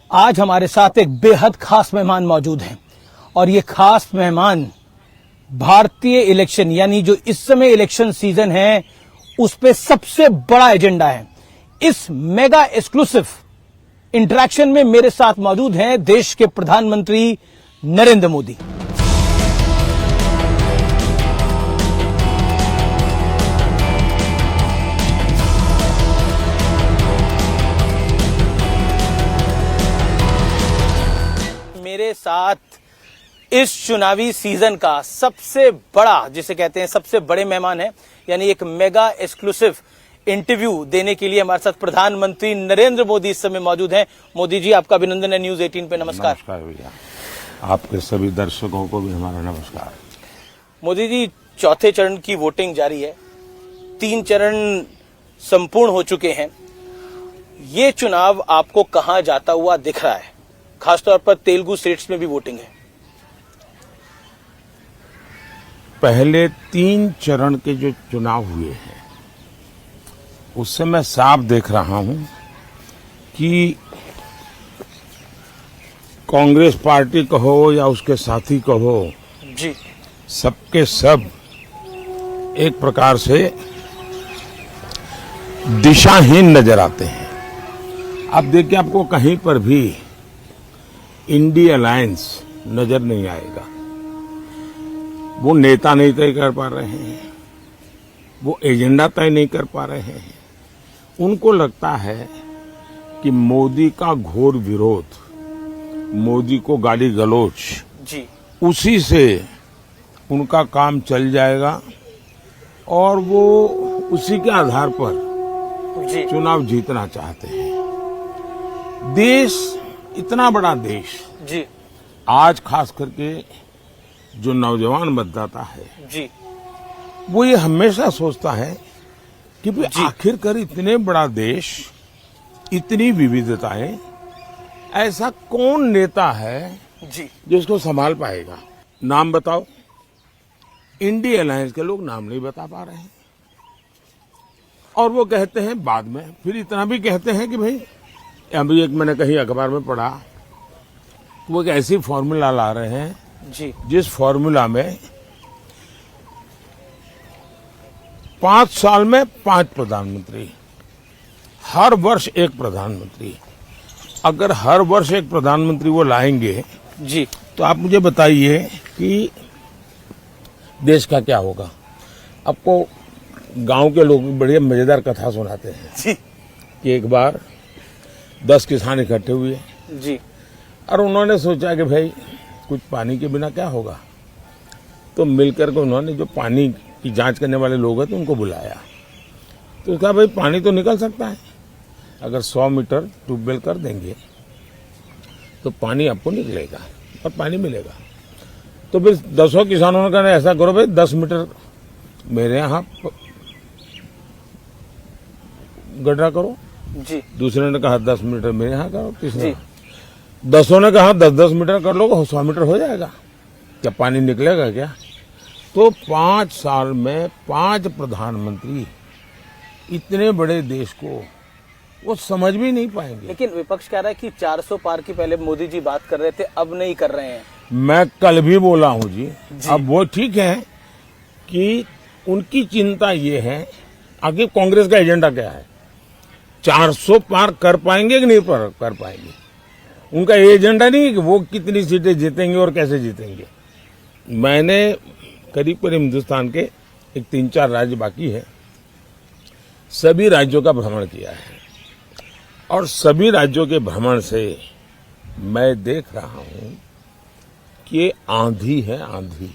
आज हमारे साथ एक बेहद खास मेहमान मौजूद हैं और ये खास मेहमान भारतीय इलेक्शन यानी जो इस समय इलेक्शन सीजन है उस पे सबसे बड़ा एजेंडा है। इस मेगा एक्सक्लूसिव इंटरेक्शन में मेरे साथ मौजूद हैं देश के प्रधानमंत्री नरेंद्र मोदी। मेरे साथ इस चुनावी सीजन का सबसे बड़ा जिसे कहते हैं सबसे बड़े मेहमान है यानी एक मेगा एक्सक्लूसिव इंटरव्यू देने के लिए हमारे साथ प्रधानमंत्री नरेंद्र मोदी इस समय मौजूद हैं। मोदी जी, आपका अभिनंदन है न्यूज 18 पे। नमस्कार। नमस्कार भैया, आपके सभी दर्शकों को भी हमारा नमस्कार। मोदी जी, चौथे चरण की वोटिंग जारी है, 3 चरण संपूर्ण हो चुके हैं। ये चुनाव आपको कहां जाता हुआ दिख रहा है? खासतौर पर तेलुगु स्टेट्स में भी वोटिंग है। पहले 3 चरण के जो चुनाव हुए हैं उससे मैं साफ देख रहा हूं कि कांग्रेस पार्टी कहो या उसके साथी कहो जी, सबके सब एक प्रकार से दिशाहीन नजर आते हैं। अब देखिए, आपको कहीं पर भी इंडी अलायंस नजर नहीं आएगा। वो नेता नहीं तय कर पा रहे हैं, वो एजेंडा तय नहीं कर पा रहे हैं। उनको लगता है कि मोदी का घोर विरोध, मोदी को गाली गलौज जी, उसी से उनका काम चल जाएगा और वो उसी के आधार पर जी, चुनाव जीतना चाहते हैं। देश, इतना बड़ा देश जी, आज खास करके जो नौजवान मतदाता है जी, वो ये हमेशा सोचता है कि भाई आखिरकार इतने बड़ा देश, इतनी विविधताएं, ऐसा कौन नेता है जी, जिसको संभाल पाएगा? नाम बताओ। इंडी अलायंस के लोग नाम नहीं बता पा रहे हैं और वो कहते हैं बाद में, फिर इतना भी कहते हैं कि भाई, अभी एक मैंने कहीं अखबार में पढ़ा, वो एक ऐसी फॉर्मूला ला रहे हैं जी, जिस फॉर्मूला में 5 साल में 5 प्रधानमंत्री, हर वर्ष एक प्रधानमंत्री। अगर हर वर्ष एक प्रधानमंत्री वो लाएंगे जी, तो आप मुझे बताइए कि देश का क्या होगा। आपको गांव के लोग बढ़िया मजेदार कथा सुनाते हैं जी, कि एक बार 10 किसान इकट्ठे हुए जी, और उन्होंने सोचा कि भाई कुछ पानी के बिना क्या होगा, तो मिलकर के उन्होंने जो पानी की जांच करने वाले लोग हैं तो उनको बुलाया। तो कहा भाई पानी तो निकल सकता है, अगर 100 मीटर ट्यूबवेल कर देंगे तो पानी आपको निकलेगा और पानी मिलेगा। तो फिर 10 किसानों ने कहा ऐसा करो भाई 10 मीटर मेरे यहाँ गड्ढा करो। जी, दूसरे ने कहा 10 मीटर मेरे यहाँ करो। तीसरे 10 ने कहा 10-10 मीटर कर लो, 100 मीटर हो जाएगा, क्या पानी निकलेगा क्या? तो 5 साल में 5 प्रधानमंत्री इतने बड़े देश को वो समझ भी नहीं पाएंगे। लेकिन विपक्ष कह रहा है कि 400 पार की पहले मोदी जी बात कर रहे थे, अब नहीं कर रहे हैं। मैं कल भी बोला हूं जी। अब वो ठीक है कि उनकी चिंता ये है, आगे कांग्रेस का एजेंडा क्या है, 400 पार कर पाएंगे कि नहीं कर पाएंगे। उनका एजेंडा नहीं है कि वो कितनी सीटें जीतेंगे और कैसे जीतेंगे। मैंने करीब हिंदुस्तान के एक 3-4 राज्य बाकी है, सभी राज्यों का भ्रमण किया है और सभी राज्यों के भ्रमण से मैं देख रहा हूं कि ये आंधी है, आंधी,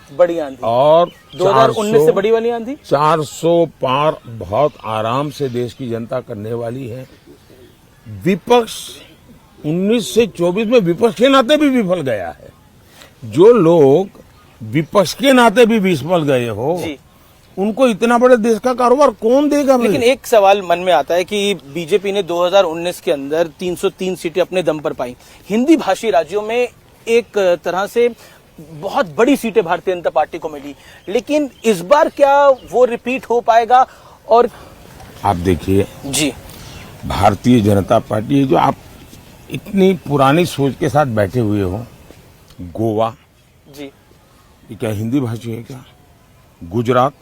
बड़ी आंधी। और 2019 से बड़ी वाली आंधी 400 पार बहुत आराम से देश की जनता करने वाली है। विपक्ष 19 से 24 में विपक्ष के नाते भी विफल गया है। जो लोग विपक्ष के नाते भी विफल गए हो जी, उनको इतना बड़े देश का कारोबार कौन देगा? लेकिन एक सवाल मन में आता है कि बीजेपी ने 2019 के अंदर 303 सीटें अपने दम पर पाई। हिंदी भाषी राज्यों में एक तरह से बहुत बड़ी सीटें भारतीय जनता पार्टी को मिली, लेकिन इस बार क्या वो रिपीट हो पाएगा? और आप देखिए जी, भारतीय जनता पार्टी जो आप इतनी पुरानी सोच के साथ बैठे हुए हो। गोवा जी ये क्या हिंदी भाषी है क्या? गुजरात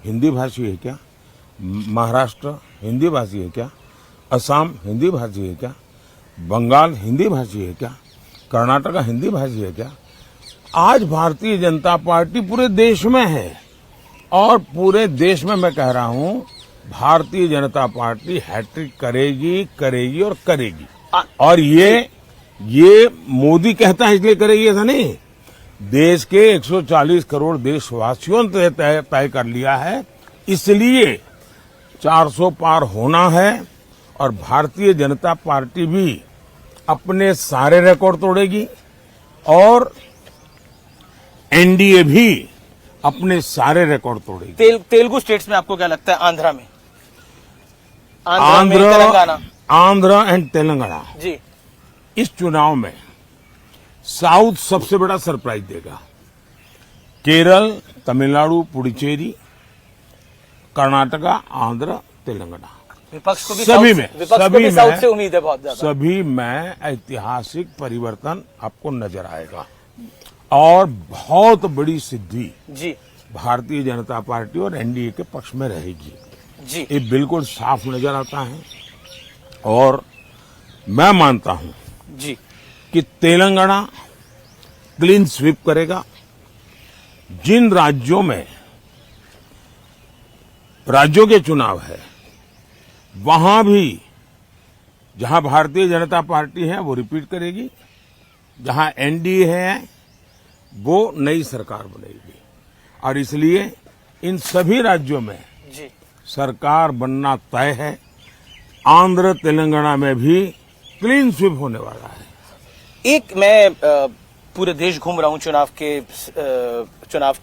हिंदी भाषी है क्या? महाराष्ट्र हिंदी भाषी है क्या? असम हिंदी भाषी है क्या? बंगाल हिंदी भाषी है क्या? कर्नाटक हिंदी भाषी है क्या? आज भारतीय जनता पार्टी पूरे देश में है और पूरे देश में मैं कह रहा हूं भारतीय जनता पार्टी हैट्रिक करेगी करेगी और करेगी। और ये मोदी कहता है इसलिए करेगी ऐसा नहीं, देश के 140 करोड़ देशवासियों ने तय कर लिया है, इसलिए 400 पार होना है। और भारतीय जनता पार्टी भी अपने सारे रिकॉर्ड तोड़ेगी और एनडीए भी अपने सारे रिकॉर्ड तोड़ेगी। तेलुगु स्टेट्स में आपको क्या लगता है? आंध्रा में, तेलंगाना, आंध्र एंड तेलंगाना जी, इस चुनाव में साउथ सबसे बड़ा सरप्राइज देगा। केरल, तमिलनाडु, पुडुचेरी, कर्नाटका, आंध्र, तेलंगाना, विपक्ष को भी सभी में साउथ से उम्मीद है बहुत ज्यादा। सभी में ऐतिहासिक परिवर्तन आपको नजर आएगा और बहुत बड़ी सिद्धि जी भारतीय जनता पार्टी और एनडीए के पक्ष में रहेगी जी। ये बिल्कुल साफ नजर आता है। और मैं मानता हूं जी कि तेलंगाना क्लीन स्वीप करेगा। जिन राज्यों में राज्यों के चुनाव है वहां भी जहां भारतीय जनता पार्टी है वो रिपीट करेगी, जहां एनडीए है वो नई सरकार बनेगी। और इसलिए इन सभी राज्यों में जी सरकार बनना तय है। आंध्र तेलंगाना में भी क्लीन स्वीप होने वाला है। एक मैं पूरे देश घूम रहा हूं चुनाव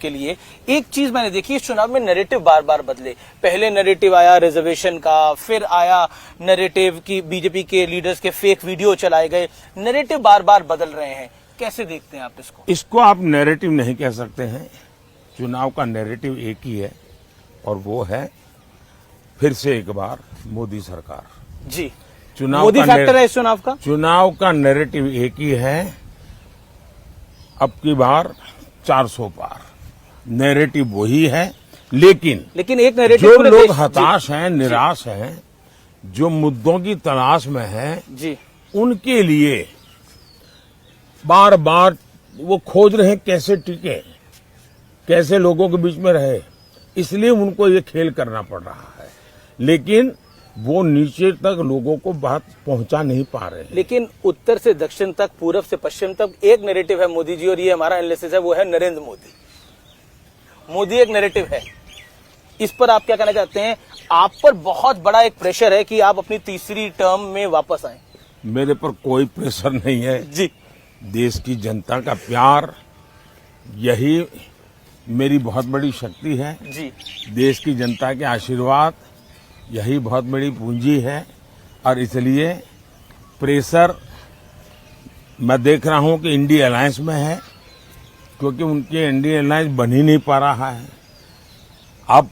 के लिए। एक चीज मैंने देखी, इस चुनाव में नैरेटिव बार बार बदले। पहले नैरेटिव आया रिजर्वेशन का, फिर आया नैरेटिव की बीजेपी के लीडर्स के फेक वीडियो चलाए गए। नैरेटिव बार बार बदल रहे हैं, कैसे देखते हैं आप इसको? इसको आप नैरेटिव नहीं कह सकते हैं। चुनाव का नैरेटिव एक ही है और वो है फिर से एक बार मोदी सरकार। जी, चुनाव मोदी का फैक्टर है इस चुनाव का। चुनाव का नैरेटिव एक ही है, अब की बार 400 पार। नैरेटिव वही है, लेकिन एक नैरेटिव जो लोग हताश हैं, निराश हैं, जो मुद्दों की तलाश में हैं, जी, उनके लिए बार बार वो खोज रहे हैं कैसे टिके, कैसे लोगों के बीच में रहे, इसलिए उनको ये खेल करना पड़ रहा है। लेकिन वो नीचे तक लोगों को बात पहुंचा नहीं पा रहे हैं। लेकिन उत्तर से दक्षिण तक, पूर्व से पश्चिम तक एक नैरेटिव है मोदी जी, और ये हमारा एनालिसिस है, वो है नरेंद्र मोदी। मोदी एक नैरेटिव है। इस पर आप क्या कहना चाहते हैं? आप पर बहुत बड़ा एक प्रेशर है कि आप अपनी तीसरी टर्म में वापस आए। मेरे पर कोई प्रेशर नहीं है जी, देश की जनता का प्यार, यही मेरी बहुत बड़ी शक्ति है। जी, देश की जनता के आशीर्वाद यही बहुत बड़ी पूंजी है। और इसलिए प्रेशर मैं देख रहा हूं कि इंडिया अलायंस में है, क्योंकि उनके इंडिया अलायंस बन ही नहीं पा रहा है। अब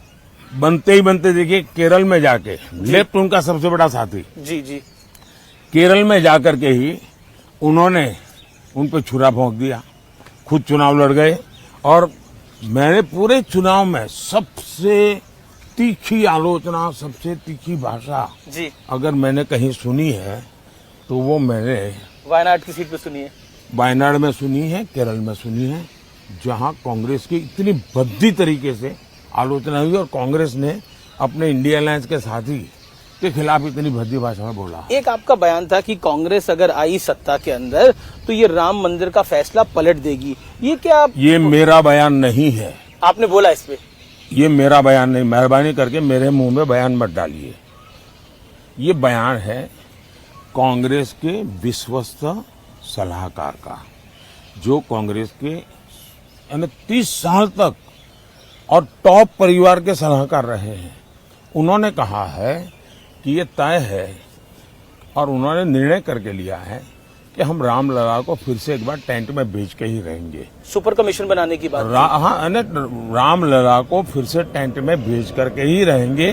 बनते ही बनते देखिए केरल में जाके, लेफ्ट उनका सबसे बड़ा साथी, जी, जी, केरल में जाकर के ही उन्होंने उन पर छुरा भोंक दिया, खुद चुनाव लड़ गए। और मैंने पूरे चुनाव में सबसे तीखी आलोचना, सबसे तीखी भाषा जी, अगर मैंने कहीं सुनी है तो वो मैंने वायनाड की सीट पे सुनी है। वायनाड में सुनी है, केरल में सुनी है, जहां कांग्रेस की इतनी भद्दी तरीके से आलोचना हुई और कांग्रेस ने अपने इंडिया अलायंस के साथी के खिलाफ इतनी भद्दी भाषा में बोला। एक आपका बयान था कि कांग्रेस अगर आई सत्ता के अंदर तो ये राम मंदिर का फैसला पलट देगी। ये क्या ये मेरा बयान नहीं है। आपने बोला इस पे? ये मेरा बयान नहीं, मेहरबानी करके मेरे मुंह में बयान मत डालिए। ये बयान है कांग्रेस के विश्वस्त सलाहकार का, जो कांग्रेस के 30 साल तक और टॉप परिवार के सलाहकार रहे हैं। उन्होंने कहा है कि ये तय है और उन्होंने निर्णय करके लिया है कि हम रामलला को फिर से एक बार टेंट में भेज के ही रहेंगे। सुपर कमीशन बनाने की बात। हाँ, रामलला को फिर से टेंट में भेज करके ही रहेंगे,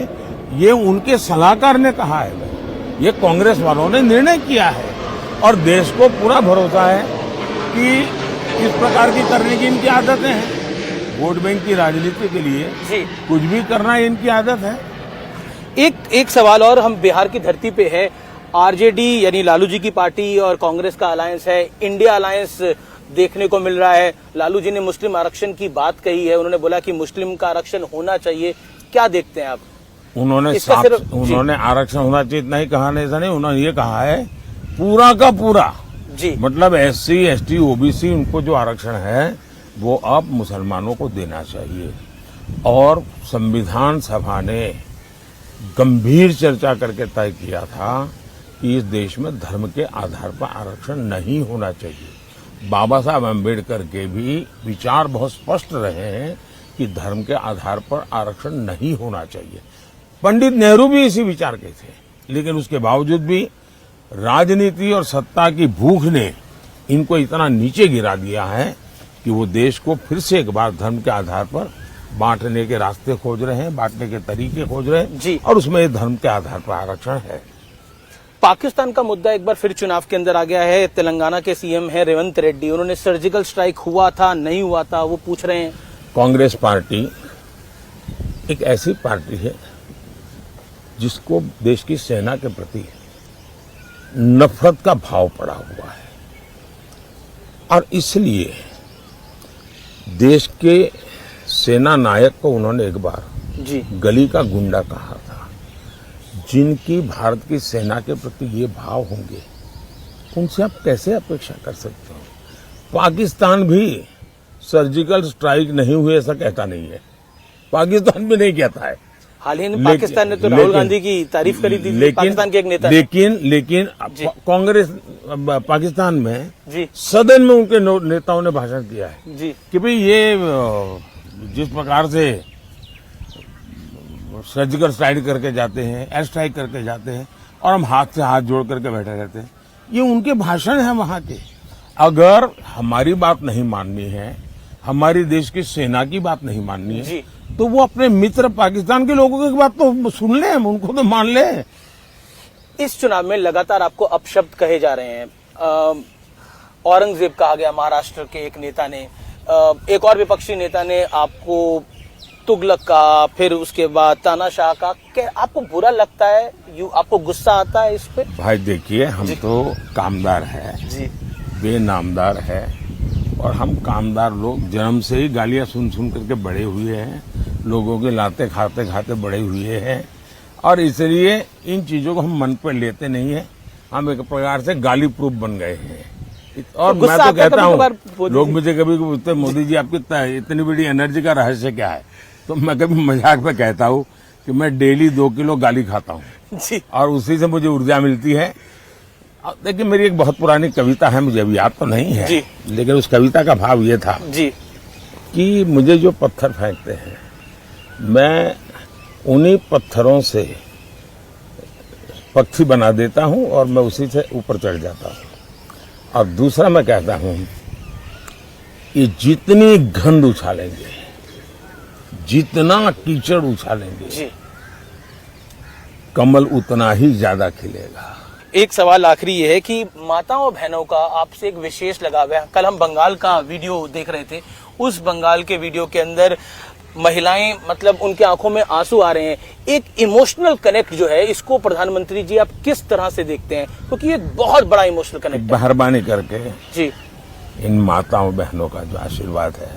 ये उनके सलाहकार ने कहा है। ये कांग्रेस वालों ने निर्णय किया है। और देश को पूरा भरोसा है कि इस प्रकार की करने की इनकी आदतें हैं। वोट बैंक की राजनीति के लिए जी कुछ भी करना इनकी आदत है। एक सवाल और, हम बिहार की धरती पे है, आरजेडी यानी लालू जी की पार्टी और कांग्रेस का अलायंस है, इंडिया अलायंस देखने को मिल रहा है। लालू जी ने मुस्लिम आरक्षण की बात कही है, उन्होंने बोला कि मुस्लिम का आरक्षण होना चाहिए, क्या देखते हैं आप? उन्होंने आरक्षण होना चाहिए इतना ही कहा नहीं, ऐसा नहीं, उन्होंने ये कहा है पूरा का पूरा जी, मतलब SC, ST, OBC उनको जो आरक्षण है वो अब मुसलमानों को देना चाहिए। और संविधान सभा ने गंभीर चर्चा करके तय किया था कि इस देश में धर्म के आधार पर आरक्षण नहीं होना चाहिए। बाबा साहब अम्बेडकर के भी विचार बहुत स्पष्ट रहे हैं कि धर्म के आधार पर आरक्षण नहीं होना चाहिए। पंडित नेहरू भी इसी विचार के थे, लेकिन उसके बावजूद भी राजनीति और सत्ता की भूख ने इनको इतना नीचे गिरा दिया है कि वो देश को फिर से एक बार धर्म के आधार पर बांटने के रास्ते खोज रहे हैं, बांटने के तरीके खोज रहे हैं जी। और उसमें धर्म के आधार पर आरक्षण है। पाकिस्तान का मुद्दा एक बार फिर चुनाव के अंदर आ गया है। तेलंगाना के सीएम है रेवंत रेड्डी, उन्होंने सर्जिकल स्ट्राइक हुआ था नहीं हुआ था वो पूछ रहे हैं। कांग्रेस पार्टी एक ऐसी पार्टी है जिसको देश की सेना के प्रति नफरत का भाव पड़ा हुआ है और इसलिए देश के सेना नायक को उन्होंने एक बार जी गली का गुंडा कहा था। जिनकी भारत की सेना के प्रति ये भाव होंगे उनसे आप कैसे अपेक्षा कर सकते हो? पाकिस्तान भी सर्जिकल स्ट्राइक नहीं हुए ऐसा कहता नहीं है, पाकिस्तान भी नहीं कहता है। हाल ही में पाकिस्तान ने तो राहुल गांधी की तारीफ करी थी, पाकिस्तान के एक नेता ने। लेकिन कांग्रेस पाकिस्तान में जी सदन में उनके नेताओं ने भाषण किया है जी कि भाई ये जिस प्रकार से सर्जिकल स्ट्राइक करके जाते हैं, एयर स्ट्राइक करके जाते हैं और हम हाथ से हाथ जोड़ करके बैठे रहते हैं, ये उनके भाषण है वहां के। अगर हमारी बात नहीं माननी है, हमारी देश की सेना की बात नहीं माननी है, तो वो अपने मित्र पाकिस्तान के लोगों की बात तो सुन लें, उनको तो मान लें। इस चुनाव में लगातार आपको अपशब्द कहे जा रहे हैं। औरंगजेब कहा गया महाराष्ट्र के एक नेता ने, एक और विपक्षी नेता ने आपको तुगलक का, फिर उसके बाद तानाशाह का। क्या आपको बुरा लगता है, आपको गुस्सा आता है इस पे? भाई देखिए, हम तो कामदार है जी, बेनामदार है और हम कामदार लोग जन्म से ही गालियां सुन सुन करके बड़े हुए हैं, लोगों के लाते खाते खाते बड़े हुए हैं और इसलिए इन चीजों को हम मन पर लेते नहीं है। हम एक प्रकार से गाली प्रूफ बन गए हैं। और तो मैं तो कहता हूँ, लोग मुझे कभी पूछते मोदी जी आपकी इतनी बड़ी एनर्जी का रहस्य क्या है, तो मैं कभी मजाक में कहता हूँ कि मैं डेली 2 किलो गाली खाता हूँ और उसी से मुझे ऊर्जा मिलती है। देखिए, मेरी एक बहुत पुरानी कविता है, मुझे अभी याद तो नहीं है जी। लेकिन उस कविता का भाव ये था जी कि मुझे जो पत्थर फेंकते हैं, मैं उन्हीं पत्थरों से पक्षी बना देता हूं और मैं उसी से ऊपर चढ़ जाता हूं। और दूसरा मैं कहता हूं कि जितनी गंद उछालेंगे, जितना कीचड़ उछालेंगे जी, कमल उतना ही ज्यादा खिलेगा। एक सवाल आखिरी ये है कि माताओं बहनों का आपसे एक विशेष लगाव है। कल हम बंगाल का वीडियो देख रहे थे, उस बंगाल के वीडियो के अंदर महिलाएं, मतलब उनके आंखों में आंसू आ रहे हैं। एक इमोशनल कनेक्ट जो है, इसको प्रधानमंत्री जी आप किस तरह से देखते हैं? क्योंकि ये बहुत बड़ा इमोशनल कनेक्ट है। मेहरबानी करके जी, इन माताओं बहनों का जो आशीर्वाद है,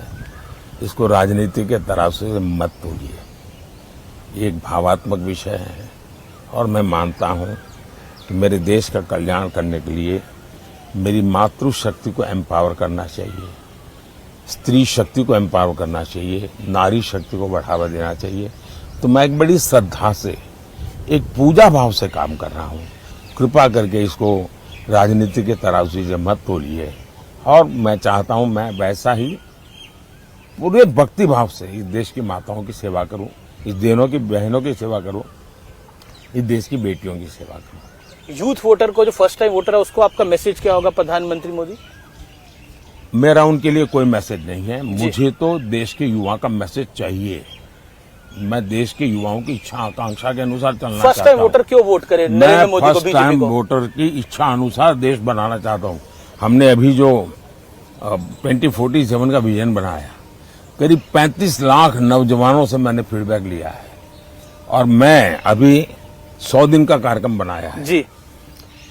इसको राजनीति के तराजू से मत तोलिए। ये एक भावात्मक विषय है और मैं मानता हूं कि मेरे देश का कल्याण करने के लिए मेरी मातृशक्ति को एम्पावर करना चाहिए, स्त्री शक्ति को एम्पावर करना चाहिए, नारी शक्ति को बढ़ावा देना चाहिए। तो मैं एक बड़ी श्रद्धा से, एक पूजा भाव से काम कर रहा हूँ। कृपा करके इसको राजनीति के तराजू से मत तोलिए और मैं चाहता हूँ मैं वैसा ही पूरे भक्ति भाव से इस देश की माताओं की सेवा करूँ, इस देनों की बहनों की सेवा करूँ, इस देश की बेटियों की सेवा करूँ। यूथ वोटर को, जो फर्स्ट टाइम वोटर है, उसको आपका मैसेज क्या होगा प्रधानमंत्री मोदी? मेरा उनके लिए कोई मैसेज नहीं है, मुझे तो देश के युवा का मैसेज चाहिए मैं देश के युवाओं की इच्छा आकांक्षा के अनुसार चलना फर्स्ट चाहता टाइम हूँ। वोटर क्यों वोट करे मैं नरेंद्र मोदी को, फर्स्ट बीजेपी टाइम को? वोटर की इच्छा अनुसार देश बनाना चाहता हूँ। हमने अभी जो 2047 का विजन बनाया, करीब 35 लाख नौजवानों से मैंने फीडबैक लिया है और मैं अभी 100 दिन का कार्यक्रम बनाया है। जी,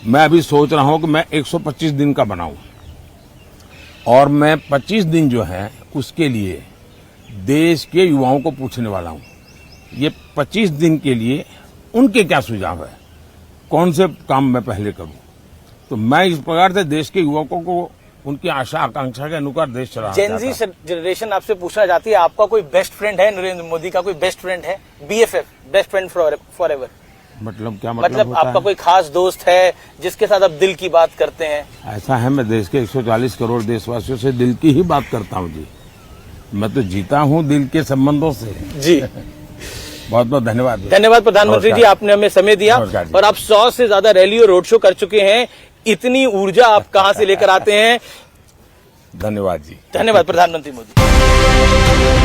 मैं अभी सोच रहा हूं कि मैं 125 दिन का बनाऊं और मैं 25 दिन जो है उसके लिए देश के युवाओं को पूछने वाला हूं। ये 25 दिन के लिए उनके क्या सुझाव है, कौन से काम मैं पहले करूं। तो मैं इस प्रकार से देश के युवकों को उनकी आशा आकांक्षा के अनुसार देश चलाना चाहता जेनजी हूं। जनरेशन आपसे पूछना चाहती है, आपका कोई बेस्ट फ्रेंड है? नरेंद्र मोदी का कोई बेस्ट फ्रेंड है? BFF, best friend for ever. मतलब क्या मतलब होता आपका है? कोई खास दोस्त है जिसके साथ आप दिल की बात करते हैं? ऐसा है, मैं देश के 140 करोड़ देशवासियों से दिल की ही बात करता हूं जी। मैं तो जीता हूं दिल के संबंधों से। जी, बहुत बहुत धन्यवाद। धन्यवाद प्रधानमंत्री जी, नमस्कार। आपने हमें समय दिया नमस्कार जी। और आप 100 से ज्यादा रैली और रोड शो कर चुके हैं। इतनी ऊर्जा आप कहां से लेकर आते हैं? धन्यवाद जी। धन्यवाद प्रधानमंत्री मोदी।